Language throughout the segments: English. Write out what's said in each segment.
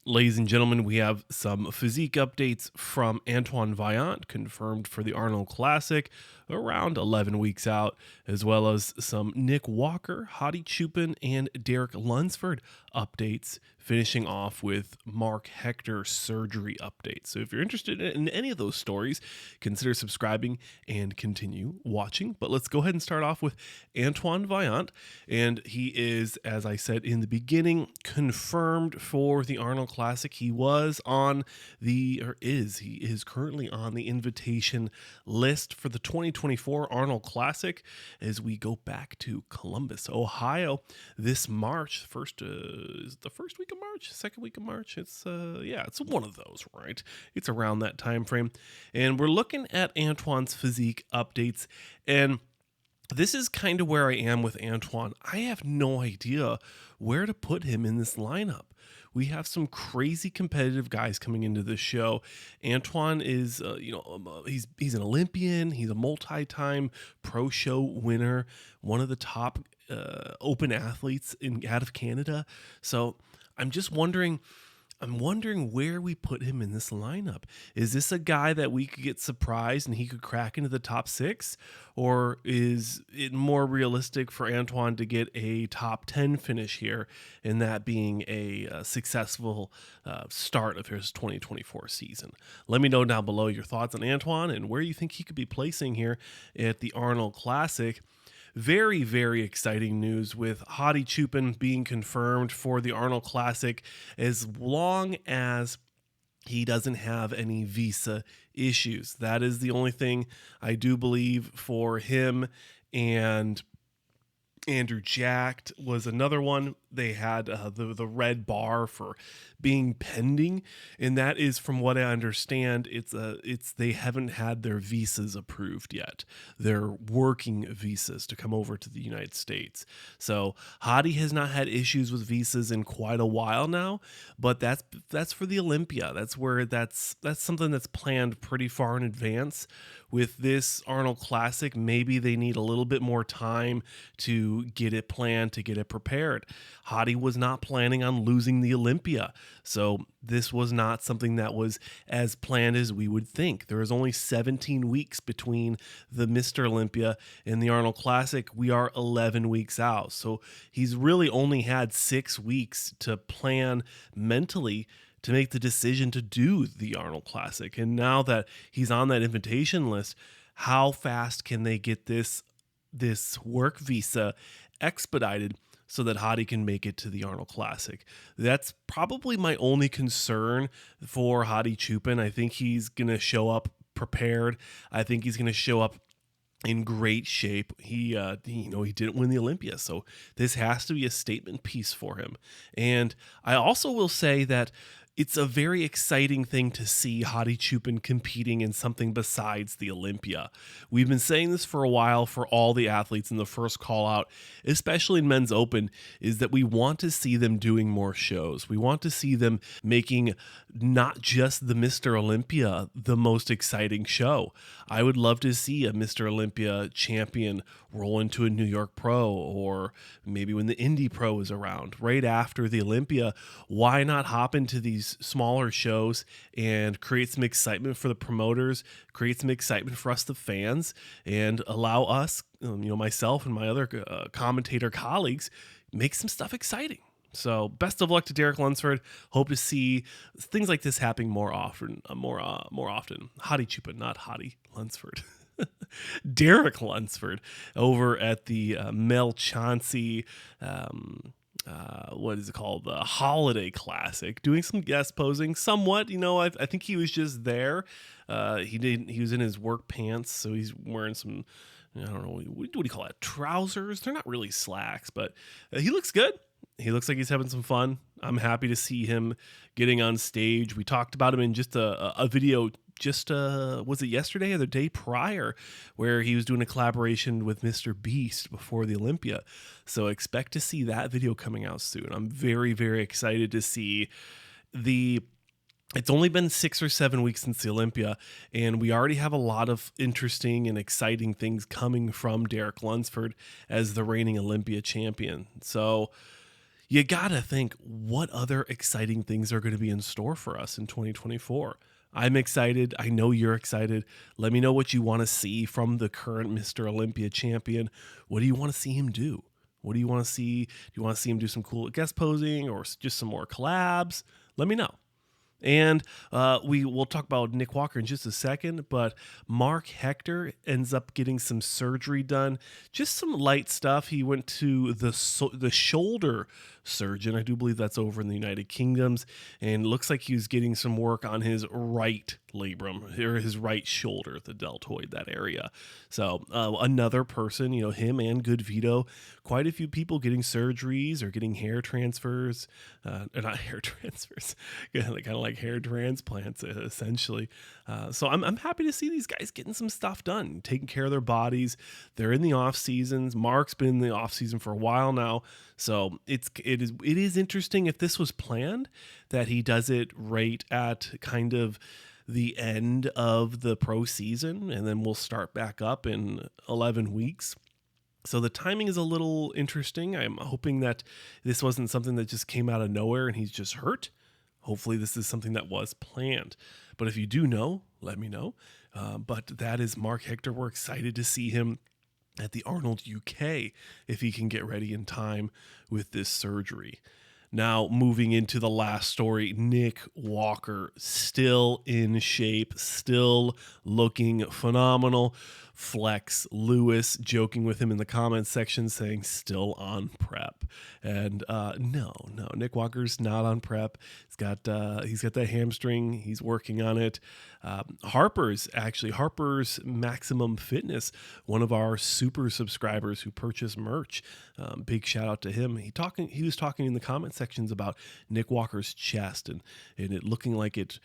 Ladies and gentlemen, we have some physique updates from Antoine Vaillant, confirmed for the Arnold Classic, around 11 weeks out, as well as some Nick Walker, Hadi Choopan, and Derek Lunsford updates, finishing off with Marc Hector surgery updates. So if you're interested in any of those stories, consider subscribing and continue watching. But let's go ahead and start off with Antoine Vaillant, and he is, as I said in the beginning, confirmed for the Arnold Classic. He is currently on the invitation list for the 2024 Arnold Classic as we go back to Columbus, Ohio this March. Is the first week of March, second week of March. It's one of those, right? It's around that time frame. And we're looking at Antoine's physique updates, and this is kind of where I am with Antoine. I have no idea where to put him in this lineup. We have some crazy competitive guys coming into this show. Antoine is, he's an Olympian. He's a multi-time pro show winner, one of the top open athletes out of Canada. So I'm just wondering. I'm wondering where we put him in this lineup. Is this a guy that we could get surprised and he could crack into the top 6? Or is it more realistic for Antoine to get a top 10 finish here, and that being a successful start of his 2024 season? Let me know down below your thoughts on Antoine and where you think he could be placing here at the Arnold Classic. Very, very exciting news with Hadi Choopan being confirmed for the Arnold Classic, as long as he doesn't have any visa issues. That is the only thing I do believe for him. And Andrew Jacked was another one. They had the red bar for being pending, and that is, from what I understand, it's they haven't had their visas approved yet. They're working visas to come over to the United States. So Hadi has not had issues with visas in quite a while now, but that's for the Olympia. That's something that's planned pretty far in advance. With this Arnold Classic, maybe they need a little bit more time to get it planned, to get it prepared. Hadi was not planning on losing the Olympia, so this was not something that was as planned as we would think. There is only 17 weeks between the Mr. Olympia and the Arnold Classic. We are 11 weeks out, so he's really only had 6 weeks to plan mentally to make the decision to do the Arnold Classic. And now that he's on that invitation list, how fast can they get this work visa expedited so that Hadi can make it to the Arnold Classic? That's probably my only concern for Hadi Choopan. I think he's going to show up prepared. I think he's going to show up in great shape. He didn't win the Olympia, so this has to be a statement piece for him. And I also will say that it's a very exciting thing to see Hadi Choopan competing in something besides the Olympia. We've been saying this for a while for all the athletes in the first call out, especially in Men's Open, is that we want to see them doing more shows. We want to see them making not just the Mr. Olympia the most exciting show. I would love to see a Mr. Olympia champion roll into a New York Pro, or maybe when the Indy Pro is around right after the Olympia. Why not hop into these smaller shows and create some excitement for the promoters, create some excitement for us, the fans, and allow us, myself and my other commentator colleagues, make some stuff exciting. So best of luck to Derek Lunsford. Hope to see things like this happening more often. Hadi Choopan, not Hadi Lunsford. Derek Lunsford over at the Mel Chauncey, what is it called? The Holiday Classic, doing some guest posing somewhat. I think he was just there. He was in his work pants, so he's wearing some, I don't know, what do you call that? Trousers? They're not really slacks, but he looks good. He looks like he's having some fun. I'm happy to see him getting on stage. We talked about him in just a video, was it yesterday or the day prior, where he was doing a collaboration with Mr. Beast before the Olympia. So expect to see that video coming out soon. I'm very, very excited to see it's only been 6 or 7 weeks since the Olympia, and we already have a lot of interesting and exciting things coming from Derek Lunsford as the reigning Olympia champion. So you gotta think, what other exciting things are going to be in store for us in 2024? I'm excited. I know you're excited. Let me know what you want to see from the current Mr. Olympia champion. What do you want to see him do? What do you want to see? Do you want to see him do some cool guest posing or just some more collabs? Let me know. And we will talk about Nick Walker in just a second, but Marc Hector ends up getting some surgery done, just some light stuff. He went to the shoulder surgeon. I do believe that's over in the United Kingdoms, and it looks like he was getting some work on his right labrum or his right shoulder, the deltoid, that area. So another person, him and Good Vito, quite a few people getting surgeries or getting hair transfers, or not hair transfers, kind of like hair transplants, essentially. So I'm happy to see these guys getting some stuff done, taking care of their bodies. They're in the off seasons. Mark's been in the off season for a while now, so it is interesting if this was planned, that he does it right at kind of the end of the pro season, and then we'll start back up in 11 weeks. So the timing is a little interesting. I'm hoping that this wasn't something that just came out of nowhere and he's just hurt. Hopefully this is something that was planned. But if you do know, let me know. But that is Marc Hector. We're excited to see him at the Arnold UK if he can get ready in time with this surgery. Now, moving into the last story, Nick Walker, still in shape, still looking phenomenal. Flex Lewis joking with him in the comments section saying still on prep. And no, Nick Walker's not on prep. He's got that hamstring. He's working on it. Harper's Maximum Fitness, one of our super subscribers who purchased merch. Big shout out to him. He was talking in the comment sections about Nick Walker's chest and it looking like it's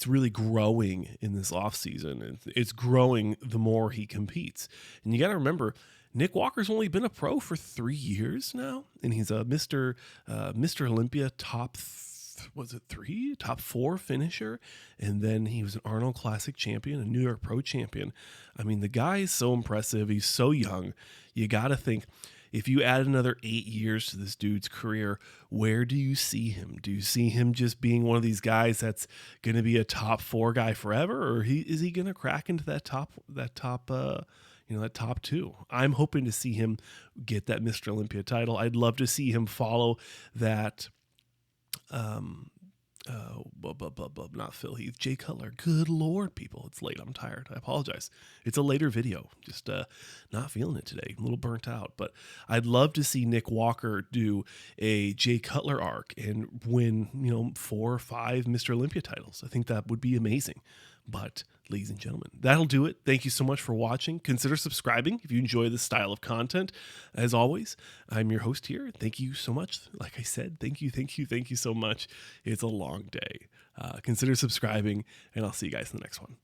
really growing in this off season. It's growing the more he competes. And you got to remember, Nick Walker's only been a pro for 3 years now, and he's a Mr. Olympia top 4 finisher, and then he was an Arnold Classic champion, a New York Pro champion. I mean, the guy is so impressive. He's so young. You got to think, if you add another 8 years to this dude's career, where do you see him? Do you see him just being one of these guys that's going to be a top 4 guy forever, or is he going to crack into that top 2? I'm hoping to see him get that Mr. Olympia title. I'd love to see him follow that. Not Phil Heath, Jay Cutler. Good Lord, people. It's late. I'm tired. I apologize. It's a later video. Just not feeling it today. A little burnt out. But I'd love to see Nick Walker do a Jay Cutler arc and win, 4 or 5 Mr. Olympia titles. I think that would be amazing. But ladies and gentlemen, that'll do it. Thank you so much for watching. Consider subscribing if you enjoy this style of content. As always, I'm your host here. Thank you so much. Like I said, thank you so much. It's a long day. Consider subscribing, and I'll see you guys in the next one.